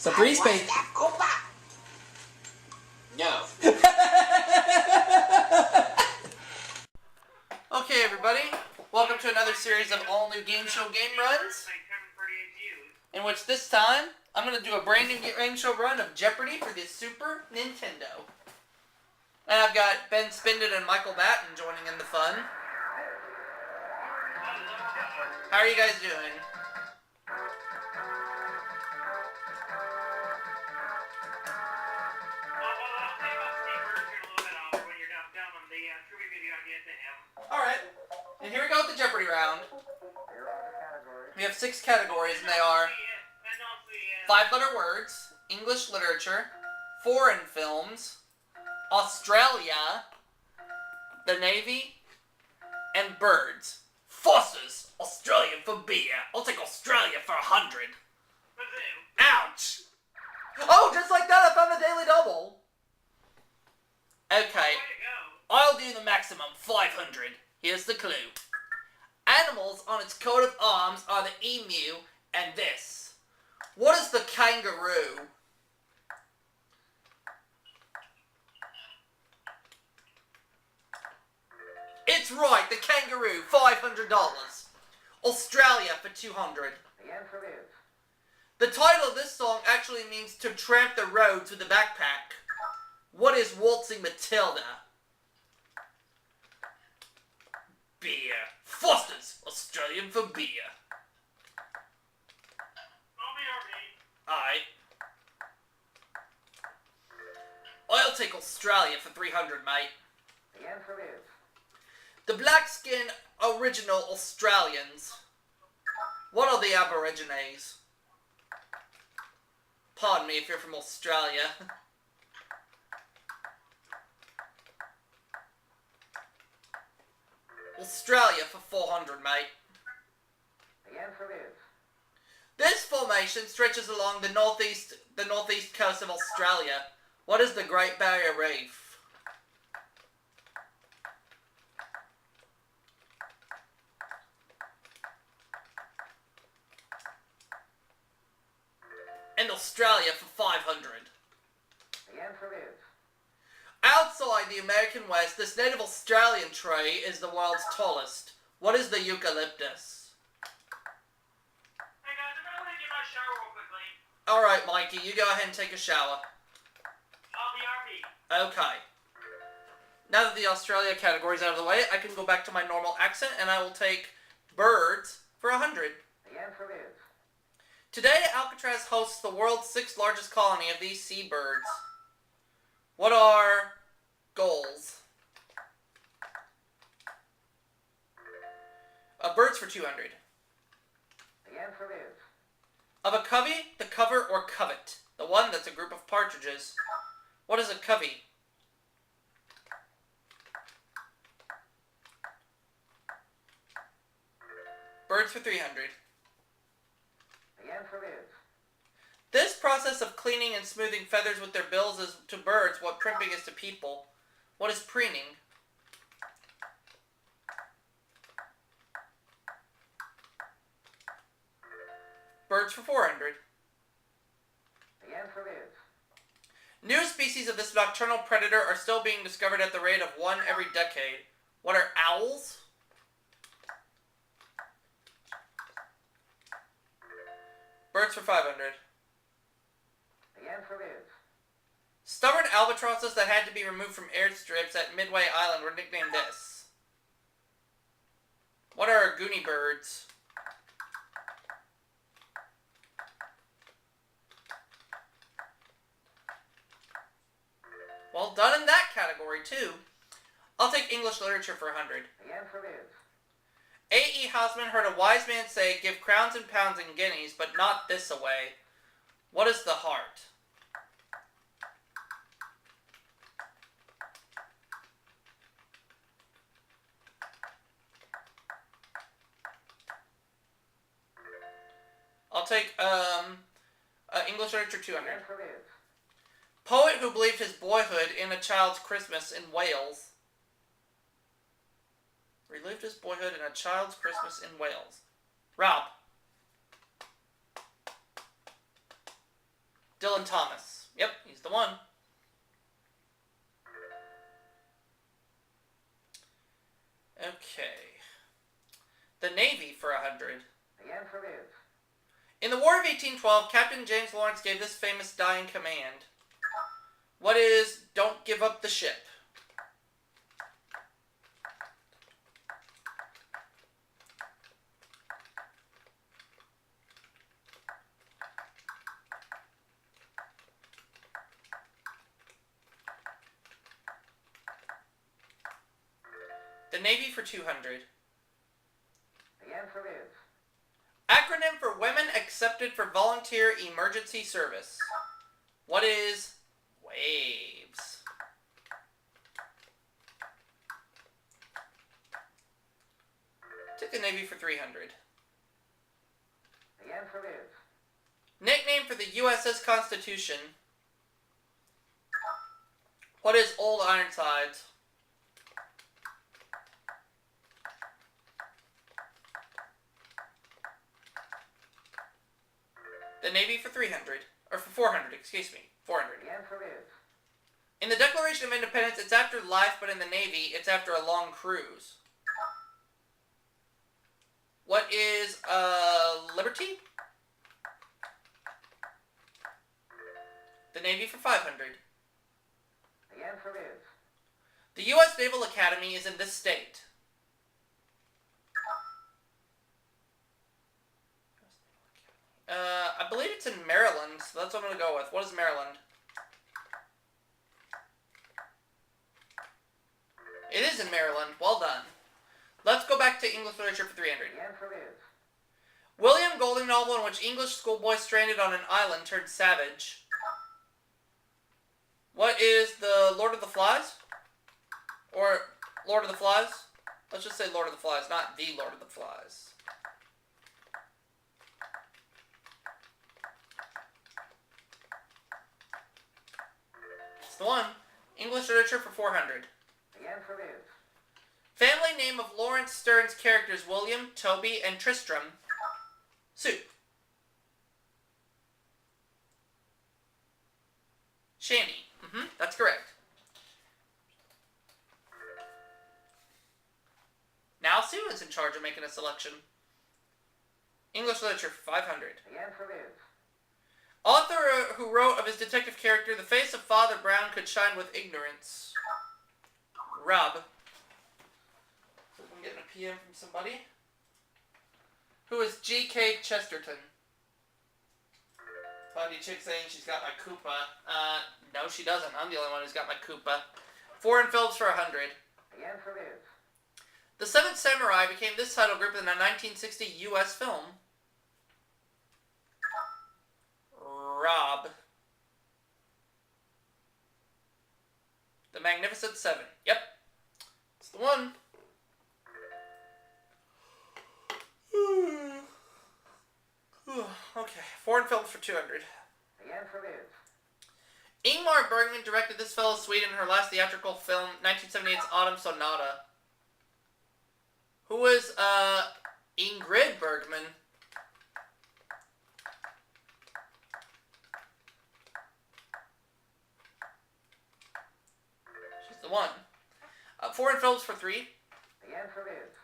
Sa free space. No. Okay, everybody. Welcome to another series of all-new game show game runs. In which this time, I'm going to do a brand new game show run of Jeopardy for the Super Nintendo. And I've got Ben Spindon and Michael Batten joining in the fun. How are you guys doing? Alright, and here we go with the Jeopardy round. We have 6 categories, and they are 5-letter words, English literature, foreign films, Australia, the Navy, and birds. Forces! Australian for beer. I'll take Australia for 100. Ouch! Oh, just like that, I found the Daily Double. Okay. I'll do the maximum, 500. Here's the clue. Animals on its coat of arms are the emu and this. What is the kangaroo? It's right, the kangaroo, $500. Australia for 200. The answer is... The title of this song actually means to tramp the roads with a backpack. What is Waltzing Matilda? Beer. Foster's, Australian for beer. Aye. I'll take Australia for 300, mate. The answer is... The black-skin original Australians. What are the Aborigines? Pardon me if you're from Australia. Australia for 400, mate. The answer is... This formation stretches along the northeast coast of Australia. What is the Great Barrier Reef? And Australia for 500. The answer is... Outside the American West, this native Australian tree is the world's tallest. What is the eucalyptus? Hey guys, I'm gonna get my shower real quickly. Alright, Mikey, you go ahead and take a shower. I'll be RP. Okay. Now that the Australia category's out of the way, I can go back to my normal accent, and I will take birds for 100. The answer is... Today, Alcatraz hosts the world's 6th largest colony of these seabirds. What are gulls? Birds for 200. The answer is... Of a covey, the cover, or covet. The one that's a group of partridges. What is a covey? Birds for 300. The answer is... This process of cleaning and smoothing feathers with their bills is to birds what primping is to people. What is preening? Birds for 400. The answer is... New species of this nocturnal predator are still being discovered at the rate of 1 every decade. What are owls? Birds for 500. The answer is... Stubborn albatrosses that had to be removed from airstrips at Midway Island were nicknamed this. What are goonie birds? Well done in that category, too. I'll take English literature for 100. The answer is... A.E. Houseman heard a wise man say, "Give crowns and pounds and guineas, but not this away." What is the heart? I'll take English literature 200. The answer is... Poet who believed his boyhood in a child's Christmas in Wales. Relived his boyhood in a child's Christmas in Wales. Rob. Dylan Thomas. Yep, he's the one. Okay. The Navy for 100. The answer is. In the War of 1812, Captain James Lawrence gave this famous dying command. What is, don't give up the ship? The Navy for 200. The answer is. Acronym for Women Accepted for Volunteer Emergency Service. What is WAVES? Take the Navy for 300. The answer is. Nickname for the USS Constitution. What is Old Ironsides? The Navy for 300. Or for 400, excuse me. 400. The answer is. In the Declaration of Independence, it's after life, but in the Navy, it's after a long cruise. What is, Liberty? The Navy for 500. The answer is. The U.S. Naval Academy is in this state. I believe it's in Maryland, so that's what I'm going to go with. What is Maryland? It is in Maryland. Well done. Let's go back to English literature for 300. The answer is. William Golding novel in which English schoolboy stranded on an island turned savage. What is the Lord of the Flies? Or Lord of the Flies? Let's just say Lord of the Flies, not the Lord of the Flies. It's the one. English literature for 400. The answer is. Family name of Lawrence Stern's characters William, Toby, and Tristram. Sue. Shandy. That's correct. Now Sue is in charge of making a selection. English literature for 500. The answer is. Author who wrote of his detective character, the face of Father Brown could shine with ignorance. Rob. So I'm getting a PM from somebody. Who is G.K. Chesterton? Funny chick saying she's got my Koopa. No, she doesn't. I'm the only one who's got my Koopa. Foreign films for 100. The answer is. The Seventh Samurai became this title group in the 1960 U.S. film. Rob. The Magnificent Seven. Yep. It's the one. Okay. Foreign films for 200. The answer is. Ingmar Bergman directed this fellow Sweden in her last theatrical film, 1978's Autumn Sonata. Who was, Ingrid Bergman? She's the one. Foreign films for 3. The answer is.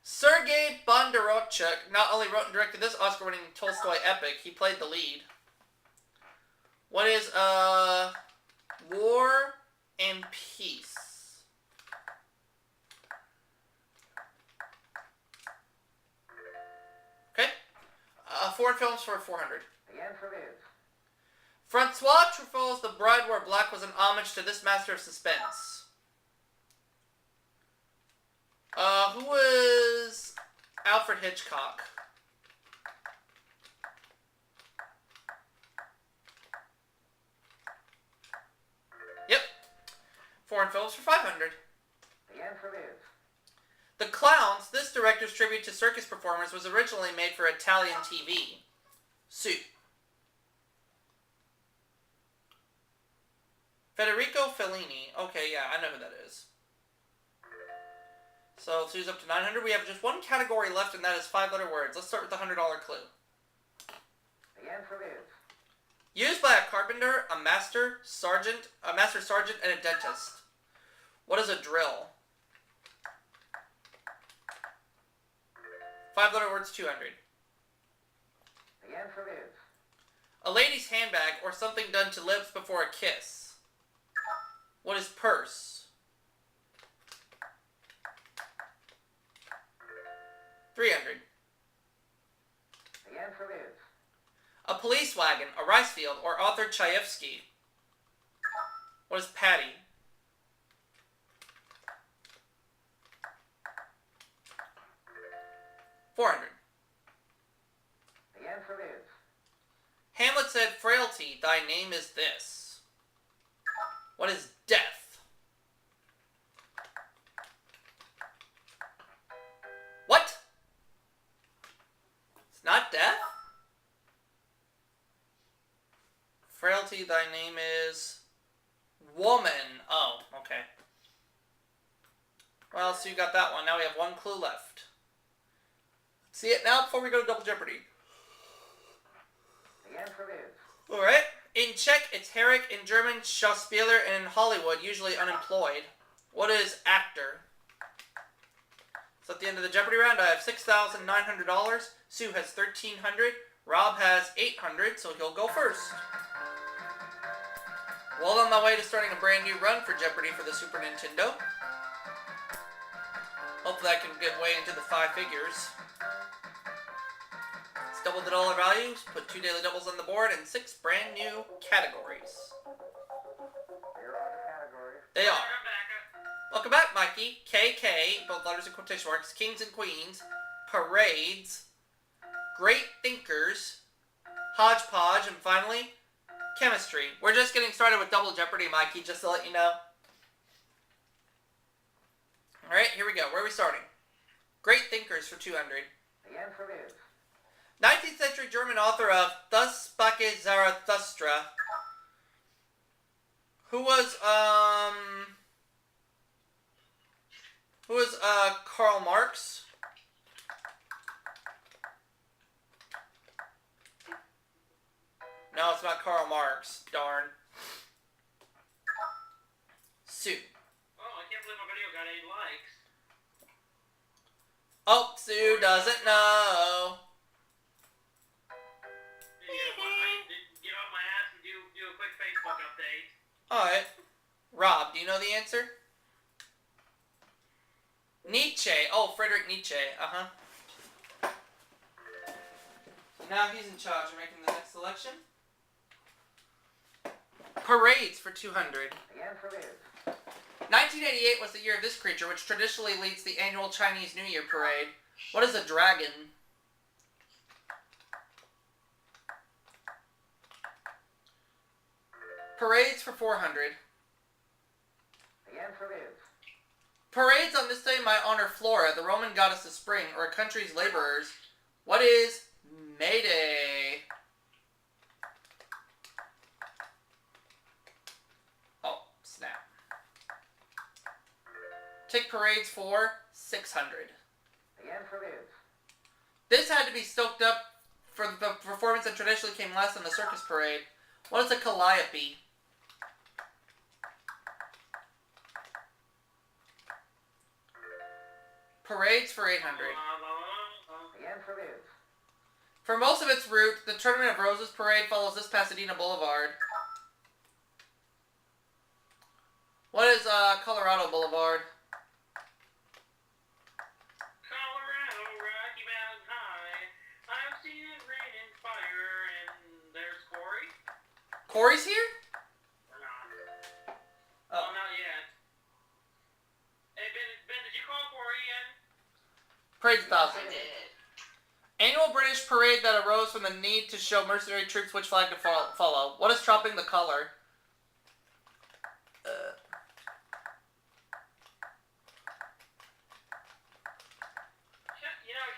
Sergei Bondarovchuk not only wrote and directed this Oscar-winning Tolstoy epic, he played the lead. What is, War and Peace? Okay. Foreign films for 400. The answer is. Francois Truffaut's The Bride Wore Black was an homage to this master of suspense. Who was Alfred Hitchcock? Yep. Foreign films for 500. The answer is. The Clowns, this director's tribute to circus performers, was originally made for Italian TV. Sue. Federico Fellini. Okay, yeah, I know who that is. So, Sue's up to 900. We have just one category left, and that is 5-letter words. Let's start with the $100 clue. The answer is. Used by a carpenter, a master sergeant, and a dentist. What is a drill? 5-letter words, 200. The answer is A lady's handbag or something done to lips before a kiss. What is purse? 300. the answer is A police wagon, a rice field, or Author Chayefsky. What is patty? 400. the answer is Hamlet said, frailty, thy name is this. What is death? What? It's not death? Frailty, thy name is woman. Oh, okay. Well, so you got that one. Now we have one clue left. See it now before we go to Double Jeopardy. the answer is Alright. In Czech, it's Herrick. In German, Schauspieler. And in Hollywood, usually unemployed. What is actor? So at the end of the Jeopardy round, I have $6,900. Sue has $1,300. Rob has $800, so he'll go first. Well on my way to starting a brand new run for Jeopardy for the Super Nintendo. Hopefully I can get way into the 5 figures. Let's double the dollar values, put 2 daily doubles on the board, and 6 brand new categories. here are the categories. They are. Welcome back, Mikey. KK, both letters in quotation marks, kings and queens, parades, great thinkers, hodgepodge, and finally, chemistry. We're just getting started with Double Jeopardy, Mikey, just to let you know. Alright, here we go. Where are we starting? Great thinkers for 200. The answer is 19th century German author of Thus Spake Zarathustra, who was Karl Marx. No, it's not Karl Marx. Darn. Sue. Oh, I can't believe my video got 8 likes. Oh, Sue doesn't know. Yeah, but I didn't get off my ass and do a quick Facebook update. Alright. Rob, do you know the answer? Nietzsche. Oh, Friedrich Nietzsche. Uh-huh. So now he's in charge of making the next selection. Parades for 200. the answer is 1988 was the year of this creature, which traditionally leads the annual Chinese New Year parade. What is a dragon? Parades for 400. the answer is Parades on this day might honor Flora, the Roman goddess of spring, or a country's laborers. What is May Day? Oh, snap. Take parades for 600. the answer is This had to be stoked up for the performance that traditionally came last on the circus parade. What is a calliope? Parades for 800. the answer is For most of its route, the Tournament of Roses parade follows this Pasadena Boulevard. What is Colorado Boulevard? Colorado, Rocky Mountain High. I've seen it rain and fire, and there's Corey. Corey's here? Or not? Oh. Not yet. Hey, Ben, did you call Corey yet? Parade's 1,000. Annual British parade that arose from the need to show mercenary troops which flag to follow. What is chopping the color? Can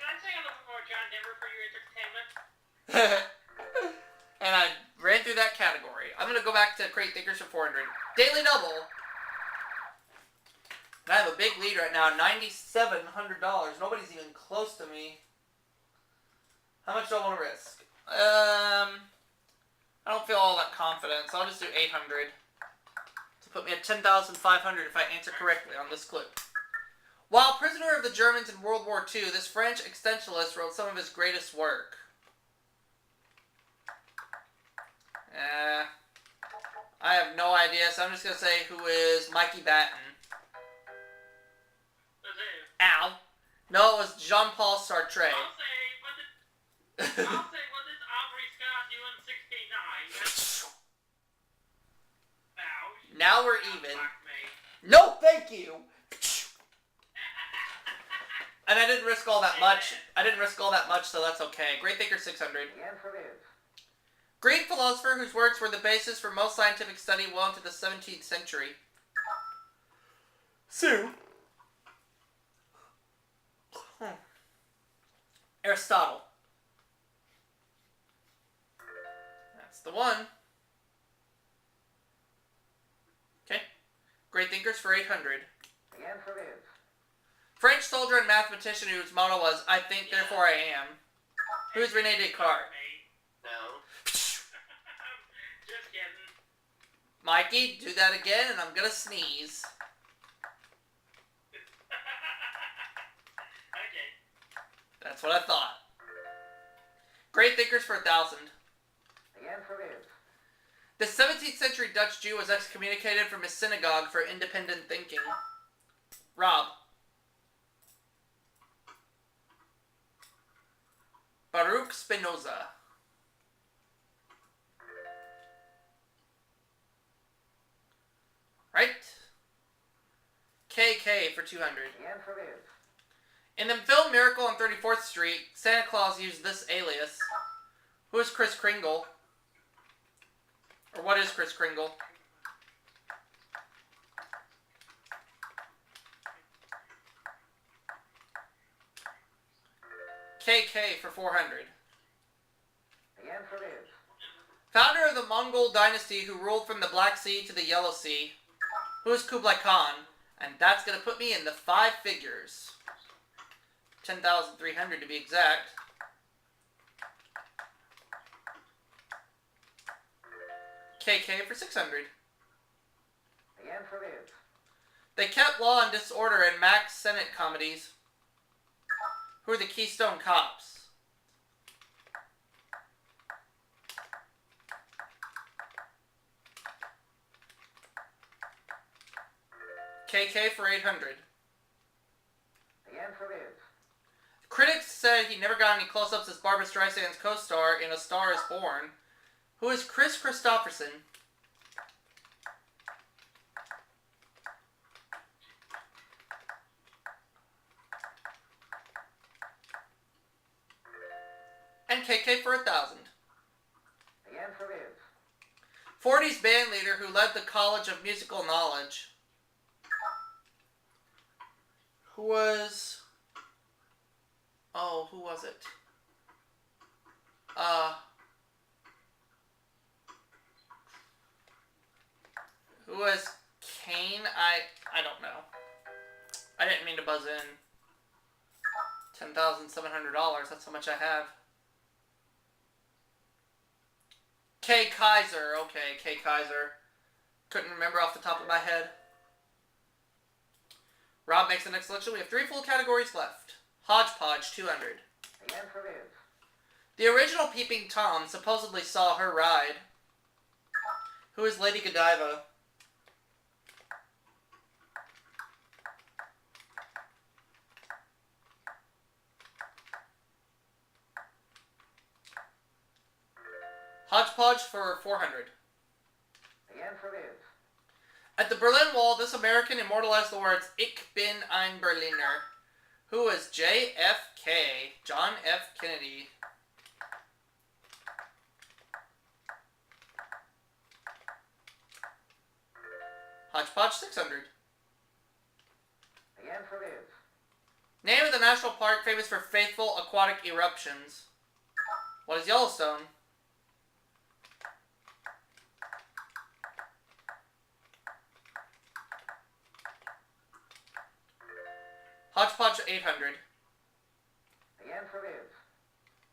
I say a little bit more John Denver for your entertainment? And I ran through that category. I'm going to go back to Crate Thinkers for 400. Daily Double. And I have a big lead right now, $9,700. Nobody's even close to me. How much do I want to risk? I don't feel all that confident, so I'll just do 800. To put me at 10,500 if I answer correctly on this clip. While prisoner of the Germans in World War II, this French existentialist wrote some of his greatest work. I have no idea, so I'm just going to say who is Mikey Batten. Ow. No, it was Jean-Paul Sartre. I'll say, what did Aubrey Scott do in 69? Ouch. Now we're Don't even. fuck me. No, thank you. And I didn't risk all that much. So that's okay. Great Thinker 600. The answer is Greek philosopher whose works were the basis for most scientific study well into the 17th century. Sue. Aristotle. That's the one. Okay. Great Thinkers for 800. the answer is French soldier and mathematician whose motto was, I think, therefore I am. Who is Rene Descartes? No. Just kidding. Mikey, do that again and I'm gonna sneeze. Okay. That's what I thought. Great Thinkers for 1,000. the answer is The 17th century Dutch Jew was excommunicated from his synagogue for independent thinking. Rob. Baruch Spinoza. Right? KK for 200. the answer is In the film Miracle on 34th Street, Santa Claus used this alias. Who is Kris Kringle? Or what is Kris Kringle? KK for 400. the answer is Founder of the Mongol dynasty who ruled from the Black Sea to the Yellow Sea. Who is Kublai Khan? And that's going to put me in the 5 figures. 10,300 to be exact. KK for 600. the answer is They kept law and disorder in Max Sennett comedies. Who are the Keystone Cops? KK for 800. the answer is Critics said he never got any close-ups as Barbra Streisand's co-star in A Star is Born. Who is Chris Christopherson? And KK for 1,000. the answer is 40s band leader who led the College of Musical Knowledge. Who was... Oh, who was it? Who was Kane? I don't know. I didn't mean to buzz in. $10,700. That's how much I have. Kay Kaiser. Okay, Kay Kaiser. Couldn't remember off the top of my head. Rob makes the next selection. We have 3 full categories left. Hodgepodge, 200. the answer is The original Peeping Tom supposedly saw her ride. Who is Lady Godiva? Hodgepodge for 400. the answer is At the Berlin Wall, this American immortalized the words Ich bin ein Berliner. Who is JFK? John F. Kennedy. Hodgepodge 600. the answer is Name of the national park famous for faithful aquatic eruptions. What is Yellowstone? Hodgepodge 800. the answer is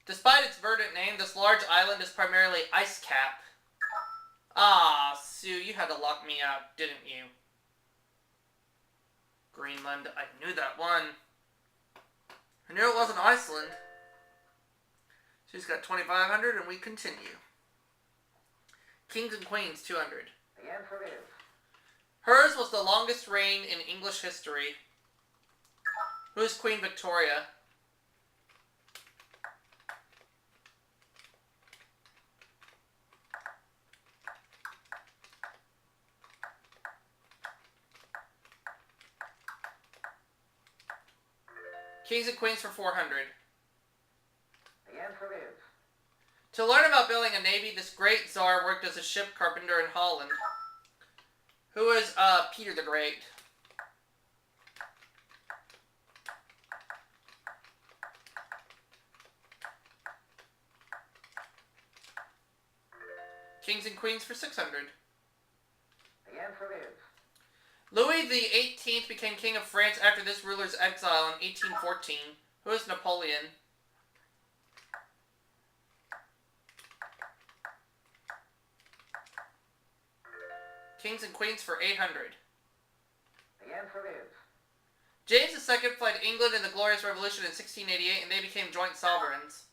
Despite its verdant name, this large island is primarily ice cap. Ah, Sue, you had to lock me out, didn't you? Greenland, I knew that one. I knew it wasn't Iceland. She's got 2,500, and we continue. Kings and Queens, 200. The answer is Hers was the longest reign in English history. Who is Queen Victoria? Kings and Queens for 400. the answer is To learn about building a navy, this great Tsar worked as a ship carpenter in Holland. Who is Peter the Great? Kings and Queens for 600. the answer is Louis the 18th became king of France after this ruler's exile in 1814. Who is Napoleon? Kings and Queens for 800. the answer is James II fled England in the Glorious Revolution in 1688 and they became joint sovereigns.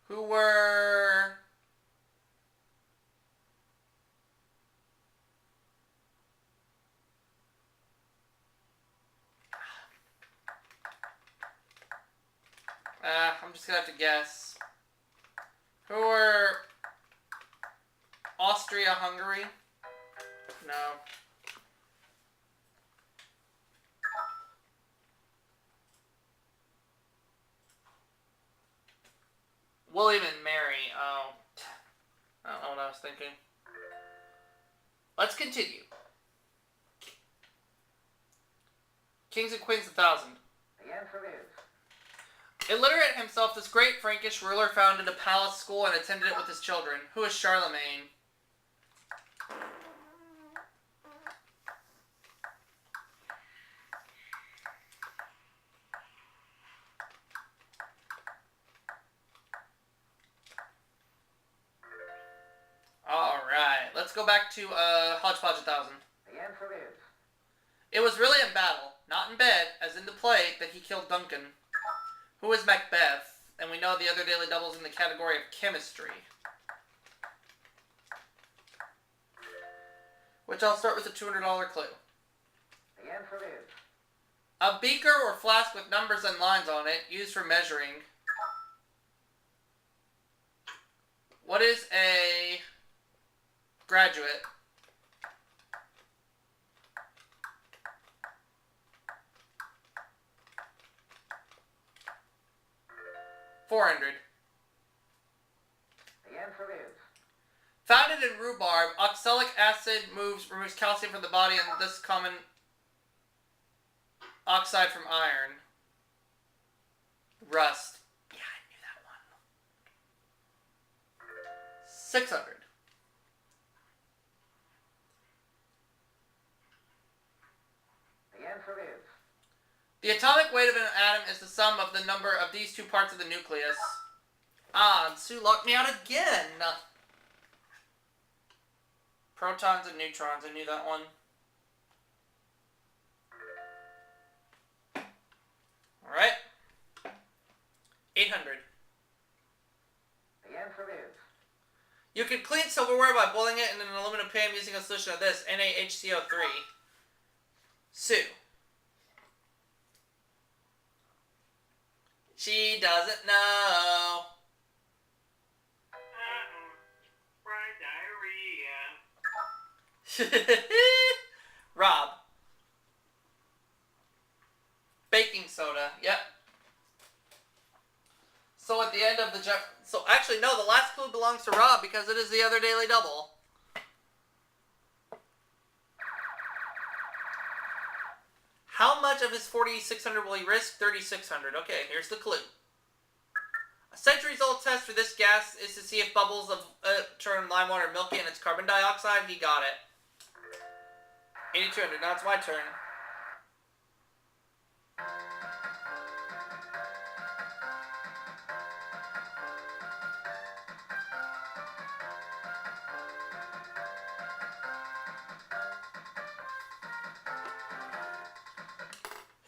Who were... I'm just gonna have to guess. Who were... Austria-Hungary? No. William and Mary. Oh. I don't know what I was thinking. Let's continue. Kings and Queens 1,000. the answer is Illiterate himself, this great Frankish ruler founded a palace school and attended it with his children. Who is Charlemagne? Alright, let's go back to Hodgepodge 1,000. the answer is It was really in battle, not in bed, as in the play, that he killed Duncan. Who is Macbeth? And we know the other daily doubles in the category of chemistry. Which I'll start with a $200 clue. the answer is A beaker or flask with numbers and lines on it, used for measuring. What is a graduate? $400. the answer is Founded in rhubarb, oxalic acid removes calcium from the body and this common oxide from iron. Rust. Yeah, I knew that one. 600. the answer is The atomic weight of an atom is the sum of the number of these two parts of the nucleus. Ah, and Sue locked me out again. Protons and neutrons, I knew that one. Alright. 800. the answer is You can clean silverware by boiling it in an aluminum pan using a solution of this, NaHCO3. Sue. She doesn't know. Fried diarrhea. Rob. Baking soda. Yep. So at the end of the so actually no, the last clue belongs to Rob because it is the other daily double. How much of his 4,600 will he risk? 3,600. Okay, here's the clue. A centuries-old test for this gas is to see if bubbles of turn lime water milky and it's carbon dioxide. He got it. 8,200. Now it's my turn.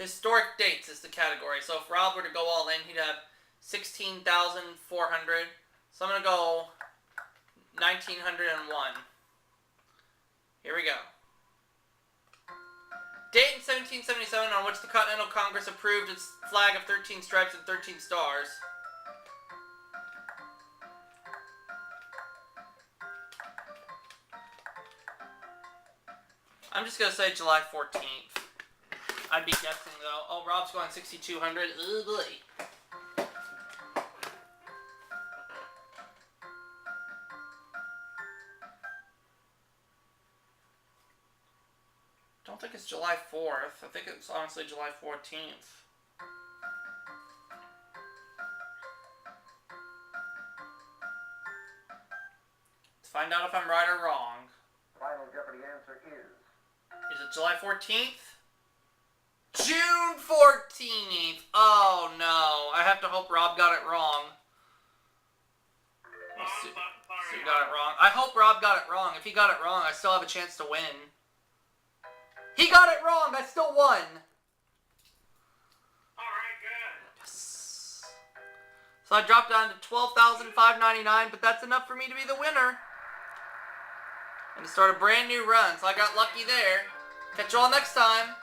Historic dates is the category. So if Rob were to go all in, he'd have 16,400. So I'm going to go 1901. Here we go. Date in 1777 on which the Continental Congress approved its flag of 13 stripes and 13 stars. I'm just going to say July 14th. I'd be guessing though. Oh, Rob's going 6,200. Ugh, boy. I don't think it's July 4th. I think it's honestly July 14th. Let's find out if I'm right or wrong. Final Jeopardy answer is... Is it July 14th? June 14th! Oh no. I have to hope Rob got it wrong. Sue got it wrong. I hope Rob got it wrong. If he got it wrong, I still have a chance to win. He got it wrong! I still won! Alright, good. Yes. So I dropped down to $12,599, but that's enough for me to be the winner. And to start a brand new run. So I got lucky there. Catch you all next time.